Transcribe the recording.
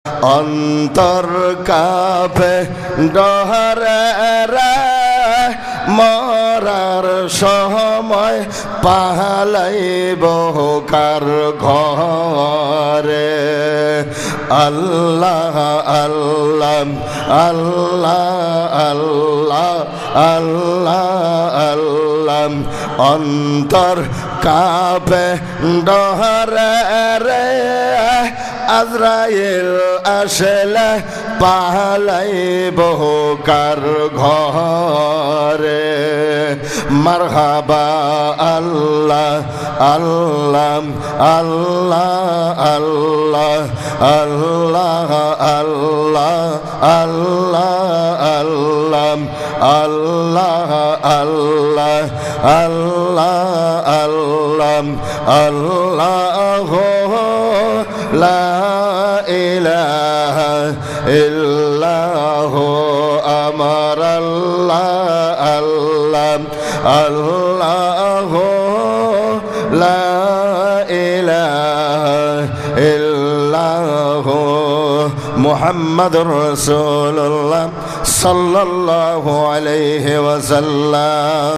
অন্তর কাঁপে ডহরে রে মরার সময় পালাইব কার ঘরে আল্লাহ আল্লাহ আল্লাহ আল্লাহ আল্লাহ আল্লাহ অন্তর কাঁপে ডহরে রে আজরাইল আসলে পালাইব কার ঘরে মারহাবা আল্লাহ আল্লাহ আল্লাহ আল্লাহ আল্লাহ আল্লাহ আল্লাহ আল্লাহ আল্লাহ আল্লাহ আল্লাহ আল্লাহ আল্লাহ লা ইলাহা ইল্লাহ আমার আল্লাহ আল্লাহ আল্লাহ লা ইলাহা ইল্লাহ মুহাম্মাদুর রাসূলুল্লাহ সাল্লাল্লাহু আলাইহি ওয়াসাল্লাম।